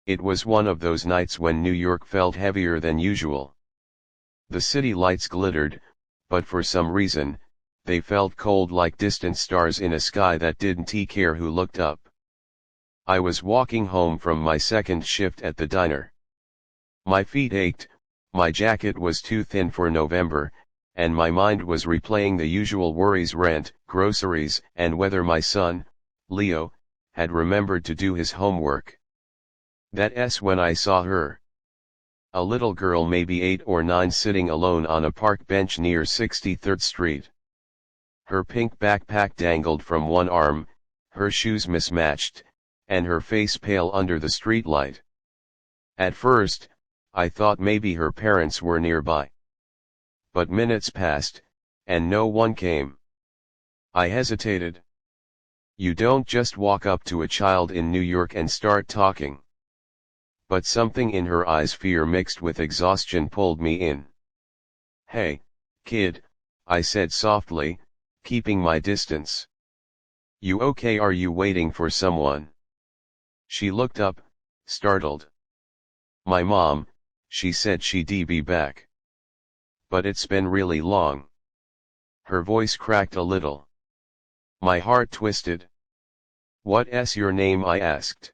It was one of those nights when New York felt heavier than usual. The city lights glittered, but for some reason, they felt cold like distant stars in a sky that didn't care who looked up. I was walking home from my second shift at the diner. My feet ached, my jacket was too thin for November, and my mind was replaying the usual worries: rent, groceries, and whether my son, Leo, had remembered to do his homework. That's when I saw her. A little girl, maybe 8 or 9, sitting alone on a park bench near 63rd Street. Her pink backpack dangled from one arm, her shoes mismatched, and her face pale under the streetlight. At first, I thought maybe her parents were nearby. But minutes passed, and no one came. I hesitated. You don't just walk up to a child in New York and start talking. But something in her eyes, fear mixed with exhaustion, pulled me in. "Hey, kid," I said softly, keeping my distance. "You okay? Are you waiting for someone?" She looked up, startled. "My mom," she said. "She'd be back. But it's been really long." Her voice cracked a little. My heart twisted. "What's your name?" I asked.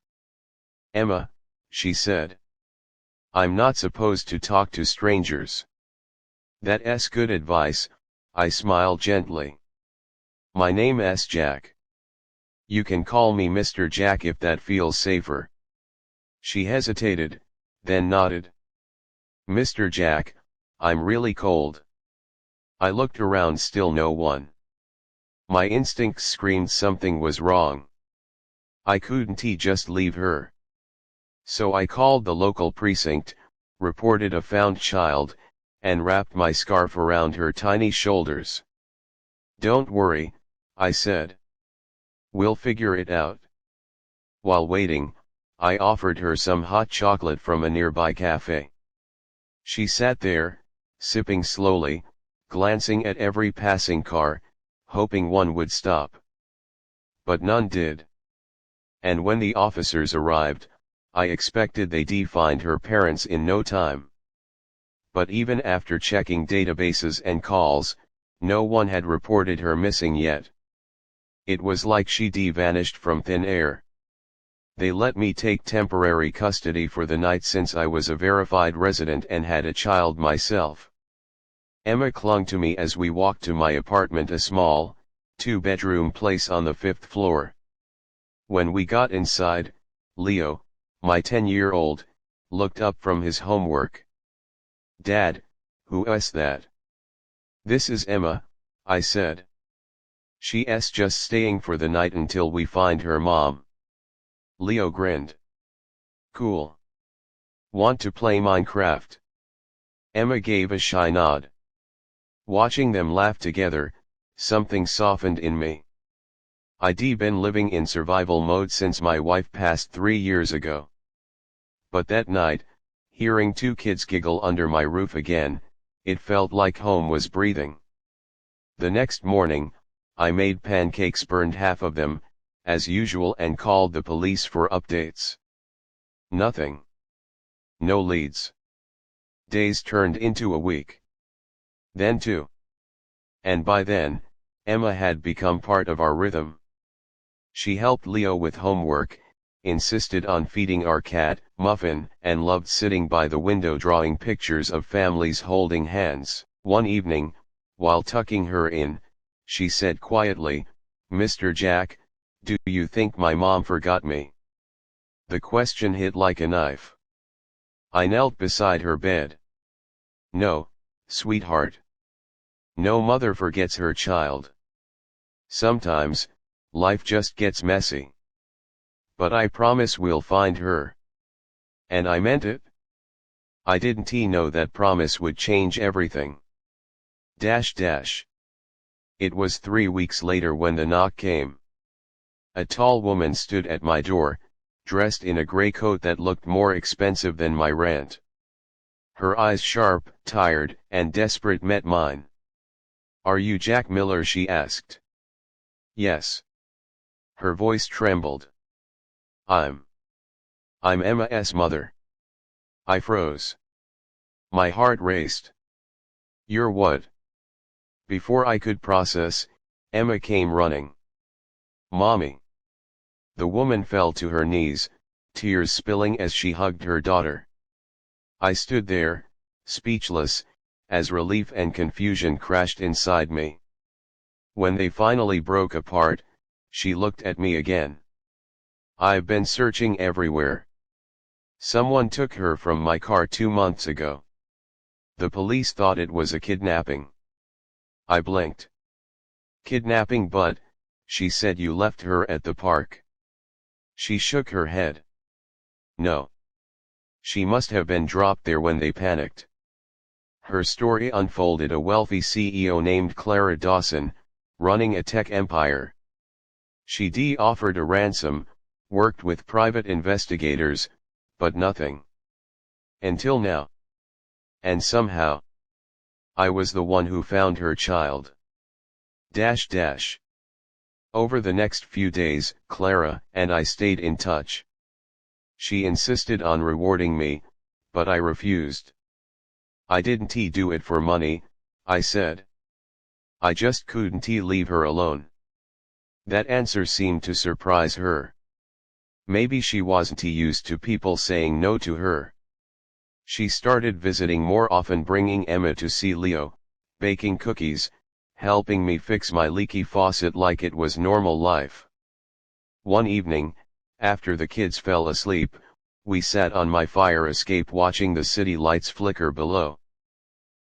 "Emma," she said. "I'm not supposed to talk to strangers." "That's good advice," I smiled gently. "My name's Jack. You can call me Mr. Jack if that feels safer." She hesitated, then nodded. "Mr. Jack, I'm really cold." I looked around, still no one. My instincts screamed something was wrong. I couldn't just leave her. So I called the local precinct, reported a found child, and wrapped my scarf around her tiny shoulders. "Don't worry," I said. "We'll figure it out." While waiting, I offered her some hot chocolate from a nearby cafe. She sat there, sipping slowly, glancing at every passing car, hoping one would stop. But none did. And when the officers arrived, I expected they'd find her parents in no time. But even after checking databases and calls, no one had reported her missing yet. It was like she'd vanished from thin air. They let me take temporary custody for the night since I was a verified resident and had a child myself. Emma clung to me as we walked to my apartment, a small, 2-bedroom place on the 5th floor. When we got inside, Leo, my 10-year-old, looked up from his homework. "Dad, who's that?" "This is Emma," I said. "She's just staying for the night until we find her mom." Leo grinned. "Cool. Want to play Minecraft?" Emma gave a shy nod. Watching them laugh together, something softened in me. I'd been living in survival mode since my wife passed 3 years ago. But that night, hearing 2 kids giggle under my roof again, it felt like home was breathing. The next morning, I made pancakes, burned half of them, as usual, and called the police for updates. Nothing. No leads. Days turned into a week. Then 2. And by then, Emma had become part of our rhythm. She helped Leo with homework, insisted on feeding our cat, Muffin, and loved sitting by the window drawing pictures of families holding hands. One evening, while tucking her in, she said quietly, "Mr. Jack, do you think my mom forgot me?" The question hit like a knife. I knelt beside her bed. "No, sweetheart. No mother forgets her child. Sometimes, life just gets messy. But I promise we'll find her." And I meant it. I didn't know that promise would change everything. It was 3 weeks later when the knock came. A tall woman stood at my door, dressed in a gray coat that looked more expensive than my rent. Her eyes, sharp, tired, and desperate, met mine. "Are you Jack Miller?" she asked. "Yes." Her voice trembled. I'm Emma's mother. I froze. My heart raced. You're what? Before I could process, Emma came running. Mommy. The woman fell to her knees, tears spilling as she hugged her daughter. I stood there, speechless, as relief and confusion crashed inside me. When they finally broke apart, she looked at me again. I've been searching everywhere. Someone took her from my car 2 months ago. The police thought it was a kidnapping. I blinked. Kidnapping, but, she said you left her at the park. She shook her head. No. She must have been dropped there when they panicked. Her story unfolded: a wealthy CEO named Clara Dawson, running a tech empire. She offered a ransom, worked with private investigators, but nothing. Until now. And somehow, I was the one who found her child. Over the next few days, Clara and I stayed in touch. She insisted on rewarding me, but I refused. I didn't do it for money, I said. I just couldn't leave her alone. That answer seemed to surprise her. Maybe she wasn't used to people saying no to her. She started visiting more often, bringing Emma to see Leo, baking cookies, helping me fix my leaky faucet like it was normal life. One evening, after the kids fell asleep, we sat on my fire escape watching the city lights flicker below.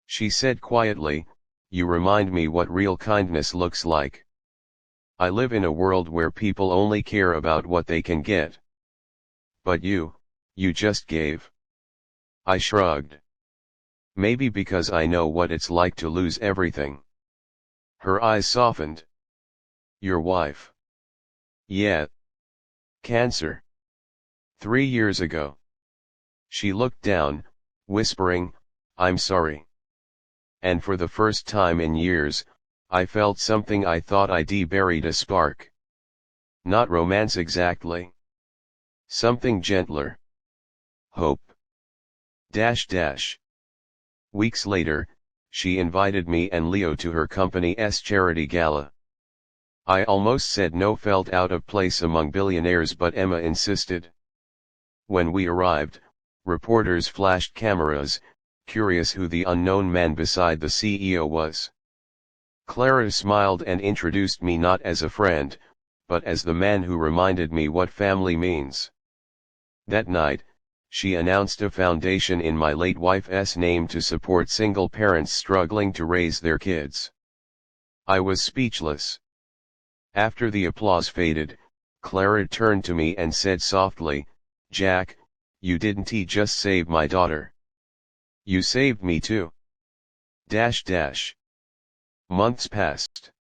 She said quietly, "You remind me what real kindness looks like. I live in a world where people only care about what they can get. But you just gave." I shrugged. Maybe because I know what it's like to lose everything. Her eyes softened. Your wife? Yeah. Cancer. 3 years ago. She looked down, whispering, "I'm sorry." And for the first time in years, I felt something I thought I'd buried: a spark. Not romance exactly. Something gentler. Hope. Weeks later, she invited me and Leo to her company's charity gala. I almost said no, felt out of place among billionaires, but Emma insisted. When we arrived, reporters flashed cameras, curious who the unknown man beside the CEO was. Clara smiled and introduced me not as a friend, but as the man who reminded me what family means. That night, she announced a foundation in my late wife's name to support single parents struggling to raise their kids. I was speechless. After the applause faded, Clara turned to me and said softly, "Jack, you didn't just save my daughter. You saved me too." Months passed.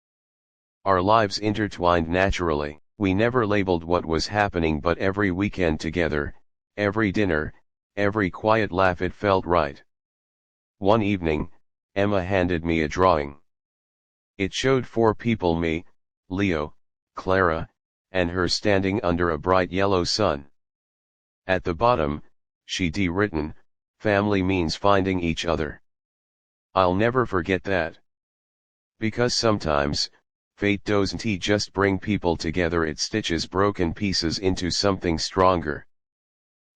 Our lives intertwined naturally. We never labeled what was happening, but every weekend together, every dinner, every quiet laugh, it felt right. One evening, Emma handed me a drawing. It showed 4 people: me, Leo, Clara, and her standing under a bright yellow sun. At the bottom, she'd written, "Family means finding each other." I'll never forget that. Because sometimes, fate doesn't just bring people together, it stitches broken pieces into something stronger.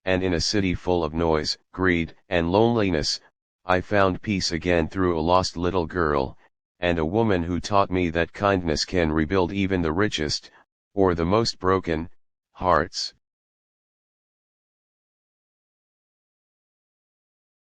And in a city full of noise, greed, and loneliness, I found peace again through a lost little girl, and a woman who taught me that kindness can rebuild even the richest, or the most broken, hearts.